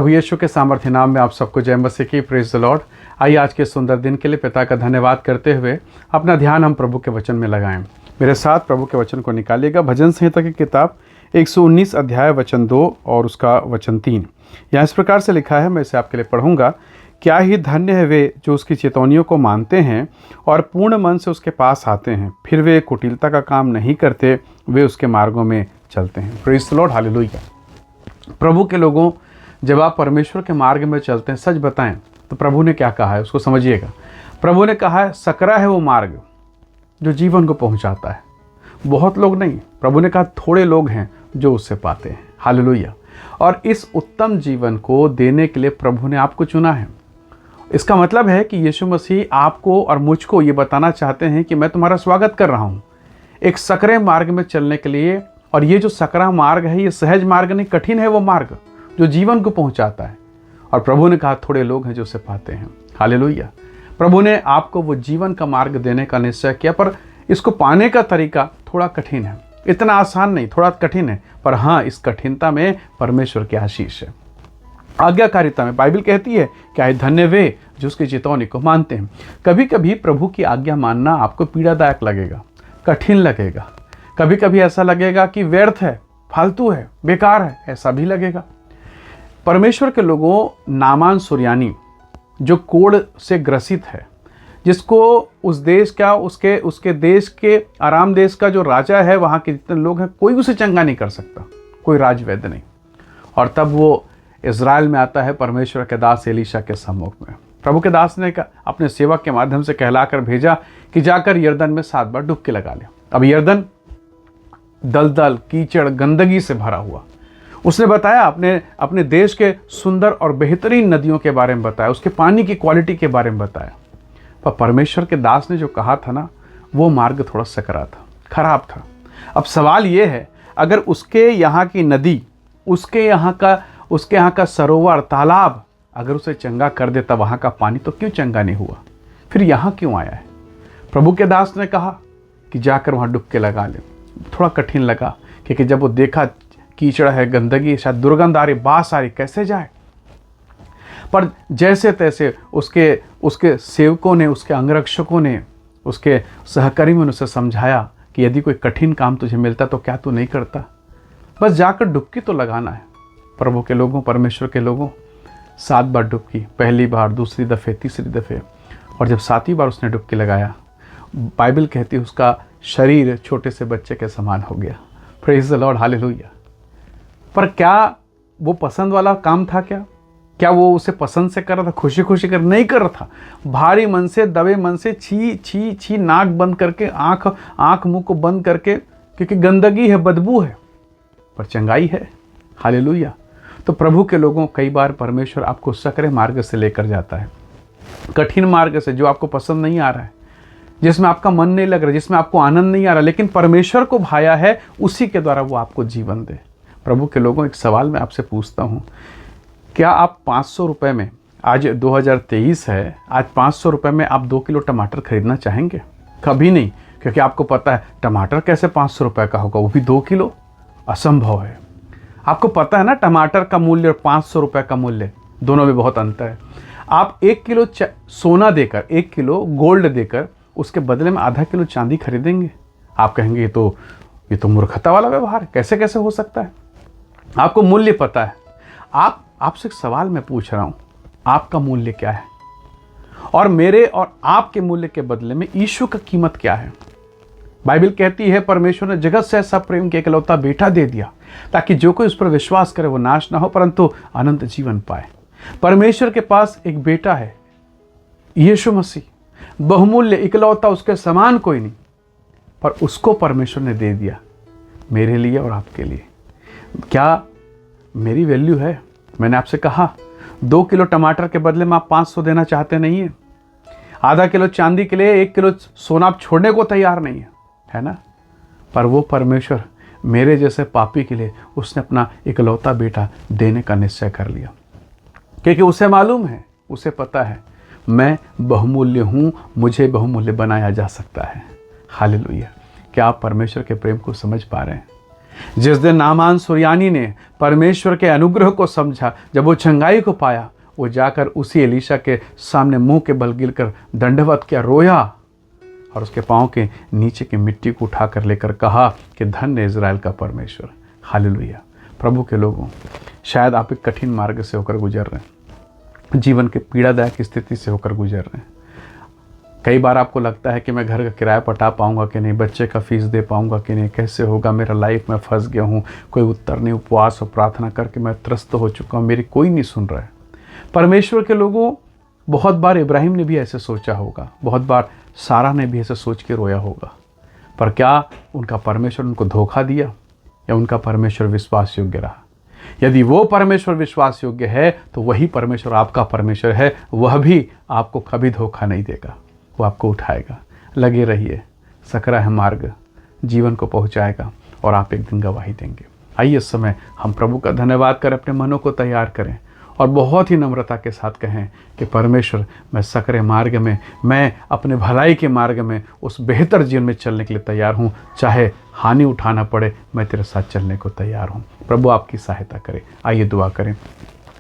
प्रभु यीशु के सामर्थ्य नाम में आप सबको जय मसीह की। Praise the Lord. आइए आज के सुंदर दिन के लिए पिता का धन्यवाद करते हुए अपना ध्यान हम प्रभु के वचन में लगाएं। मेरे साथ प्रभु के वचन को निकालिएगा। भजन संहिता की किताब 119 अध्याय वचन 2 और उसका वचन 3। यहाँ इस प्रकार से लिखा है, मैं इसे आपके लिए पढ़ूंगा। क्या ही धन्य है वे जो उसकी चेतौनियों को मानते हैं और पूर्ण मन से उसके पास आते हैं। फिर वे कुटिलता का काम नहीं करते, वे उसके मार्गों में चलते हैं। Praise the Lord, hallelujah. प्रभु के लोगों, जब आप परमेश्वर के मार्ग में चलते हैं, सच बताएं तो प्रभु ने क्या कहा है उसको समझिएगा। प्रभु ने कहा है सकरा है वो मार्ग जो जीवन को पहुंचाता है। बहुत लोग नहीं, प्रभु ने कहा थोड़े लोग हैं जो उससे पाते हैं। हालेलुया। और इस उत्तम जीवन को देने के लिए प्रभु ने आपको चुना है। इसका मतलब है कि यीशु मसीह आपको और मुझको ये बताना चाहते हैं कि मैं तुम्हारा स्वागत कर रहा हूँ एक सकरे मार्ग में चलने के लिए। और ये जो सकरा मार्ग है, ये सहज मार्ग नहीं, कठिन है वो मार्ग जो जीवन को पहुंचाता है। और प्रभु ने कहा थोड़े लोग हैं जो उसे पाते हैं। हालेलुया। प्रभु ने आपको वो जीवन का मार्ग देने का निश्चय किया, पर इसको पाने का तरीका थोड़ा कठिन है। इतना आसान नहीं, थोड़ा कठिन है। पर हाँ, इस कठिनता में परमेश्वर की आशीष है। आज्ञाकारिता में बाइबल कहती है क्या है धन्य वे जो उसकी चेतौनी को मानते हैं। कभी कभी प्रभु की आज्ञा मानना आपको पीड़ादायक लगेगा, कठिन लगेगा। कभी कभी ऐसा लगेगा कि व्यर्थ है, फालतू है, बेकार है, ऐसा भी लगेगा। परमेश्वर के लोगों, नामान सुरयानी जो कोढ़ से ग्रसित है, जिसको उस देश का उसके देश के आराम देश का जो राजा है, वहाँ के जितने लोग हैं, कोई उसे चंगा नहीं कर सकता, कोई राजवैद्य नहीं। और तब वो इज़राइल में आता है परमेश्वर के दास एलीशा के सम्मुख में। प्रभु के दास ने अपने सेवक के माध्यम से कहलाकर भेजा कि जाकर यरदन में 7 बार डुबकी लगा ले। अब यरदन दलदल, कीचड़, गंदगी से भरा हुआ। उसने बताया अपने देश के सुंदर और बेहतरीन नदियों के बारे में बताया, उसके पानी की क्वालिटी के बारे में बताया। पर परमेश्वर के दास ने जो कहा था ना, वो मार्ग थोड़ा सकरा था, खराब था। अब सवाल ये है, अगर उसके यहाँ की नदी, उसके यहाँ का सरोवर, तालाब अगर उसे चंगा कर देता वहाँ का पानी, तो क्यों चंगा नहीं हुआ? फिर यहाँ क्यों आया है? प्रभु के दास ने कहा कि जाकर वहाँ डुबके लगा ले। थोड़ा कठिन लगा, क्योंकि जब वो देखा कीचड़ है, गंदगी, शायद दुर्गंध आ रही, बास आ रही, कैसे जाए। पर जैसे तैसे उसके सेवकों ने, उसके अंगरक्षकों ने, उसके सहकर्मियों ने उसे समझाया कि यदि कोई कठिन काम तुझे मिलता तो क्या तू नहीं करता? बस जाकर डुबकी तो लगाना है। प्रभु के लोगों, परमेश्वर के लोगों, 7 बार डुबकी, पहली बार, दूसरी दफ़े, तीसरी दफ़े। और जब 7वीं बार उसने डुबकी लगाया, बाइबल कहती है उसका शरीर छोटे से बच्चे के समान हो गया। Praise the Lord, hallelujah. पर क्या वो पसंद वाला काम था? क्या वो उसे पसंद से कर रहा था, खुशी खुशी कर? नहीं कर रहा था। भारी मन से, दबे मन से, छी छी छी, नाक बंद करके, आँख मुंह को बंद करके, क्योंकि गंदगी है, बदबू है, पर चंगाई है। हालेलुया। तो प्रभु के लोगों, कई बार परमेश्वर आपको सकरे मार्ग से लेकर जाता है, कठिन मार्ग से, जो आपको पसंद नहीं आ रहा है, जिसमें आपका मन नहीं लग रहा, जिसमें आपको आनंद नहीं आ रहा, लेकिन परमेश्वर को भाया है, उसी के द्वारा वो आपको जीवन दे। प्रभु के लोगों, एक सवाल मैं आपसे पूछता हूँ, क्या आप 500 रुपये में, आज 2023 है, आज 500 रुपये में आप 2 किलो टमाटर खरीदना चाहेंगे? कभी नहीं, क्योंकि आपको पता है टमाटर कैसे 500 रुपये का होगा, वो भी 2 किलो, असंभव है। आपको पता है ना टमाटर का मूल्य और 500 रुपये का मूल्य, दोनों में बहुत अंतर है। आप 1 किलो सोना देकर, 1 किलो गोल्ड देकर, उसके बदले में आधा किलो चांदी खरीदेंगे? आप कहेंगे ये तो मूर्खता वाला व्यवहार है, कैसे हो सकता है? आपको मूल्य पता है। आपसे एक सवाल मैं पूछ रहा हूं, आपका मूल्य क्या है? और मेरे और आपके मूल्य के बदले में यीशु का कीमत क्या है? बाइबल कहती है परमेश्वर ने जगत से ऐसा प्रेम के इकलौता बेटा दे दिया, ताकि जो कोई उस पर विश्वास करे वो नाश ना हो, परंतु अनंत जीवन पाए। परमेश्वर के पास एक बेटा है, यीशु मसीह, बहुमूल्य, इकलौता, उसके समान कोई नहीं, पर उसको परमेश्वर ने दे दिया मेरे लिए और आपके लिए। क्या मेरी वैल्यू है? मैंने आपसे कहा 2 किलो टमाटर के बदले में आप 500 देना चाहते नहीं है। आधा किलो चांदी के लिए 1 किलो सोना आप छोड़ने को तैयार नहीं है ना? पर वो परमेश्वर मेरे जैसे पापी के लिए उसने अपना इकलौता बेटा देने का निश्चय कर लिया, क्योंकि उसे मालूम है, उसे पता है मैं बहुमूल्य हूँ, मुझे बहुमूल्य बनाया जा सकता है। हालेलुया। क्या आप परमेश्वर के प्रेम को समझ पा रहे हैं? जिस दिन नामान सुरयानी ने परमेश्वर के अनुग्रह को समझा, जब वो चंगाई को पाया, वो जाकर उसी एलीशा के सामने मुंह के बल गिरकर दंडवत किया, रोया और उसके पांव के नीचे की मिट्टी को उठाकर लेकर कहा कि धन्य इज़राइल का परमेश्वर। हालेलुया। प्रभु के लोगों, शायद आप एक कठिन मार्ग से होकर गुजर रहे हैं, जीवन के पीड़ादायक स्थिति से होकर गुजर रहे हैं। कई बार आपको लगता है कि मैं घर का किराया पटा पाऊंगा कि नहीं, बच्चे का फीस दे पाऊंगा कि नहीं, कैसे होगा, मेरा लाइफ में फंस गया हूँ, कोई उत्तर नहीं, उपवास और प्रार्थना करके मैं त्रस्त हो चुका हूँ, मेरी कोई नहीं सुन रहा है। परमेश्वर के लोगों, बहुत बार इब्राहिम ने भी ऐसे सोचा होगा, बहुत बार सारा ने भी ऐसे सोच के रोया होगा, पर क्या उनका परमेश्वर उनको धोखा दिया या उनका परमेश्वर विश्वास योग्य रहा? यदि वो परमेश्वर विश्वास योग्य है तो वही परमेश्वर आपका परमेश्वर है, वह भी आपको कभी धोखा नहीं देगा, वो आपको उठाएगा। लगे रहिए, सकरा है मार्ग, जीवन को पहुंचाएगा और आप एक दिन गवाही देंगे। आइए इस समय हम प्रभु का धन्यवाद करें, अपने मनों को तैयार करें और बहुत ही नम्रता के साथ कहें कि परमेश्वर, मैं सकरे मार्ग में, मैं अपने भलाई के मार्ग में उस बेहतर जीवन में चलने के लिए तैयार हूँ, चाहे हानि उठाना पड़े, मैं तेरे साथ चलने को तैयार हूँ। प्रभु आपकी सहायता करे। आइए दुआ करें।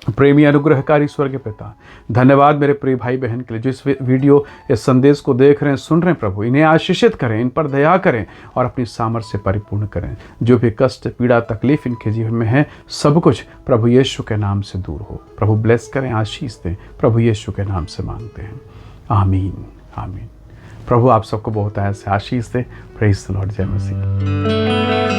प्रेमी अनुग्रहकारी स्वर्ग पिता, धन्यवाद मेरे प्रिय भाई बहन के लिए जो इस वीडियो, इस संदेश को देख रहे हैं, सुन रहे हैं। प्रभु इन्हें आशीषित करें, इन पर दया करें और अपनी सामर्थ्य से परिपूर्ण करें। जो भी कष्ट, पीड़ा, तकलीफ इनके जीवन में है, सब कुछ प्रभु यीशु के नाम से दूर हो। प्रभु ब्लेस करें, आशीष दें, प्रभु यीशु के नाम से मांगते हैं, आमीन आमीन। प्रभु आप सबको बहुत ऐसे आशीष दे। Praise the Lord. जय मसीह।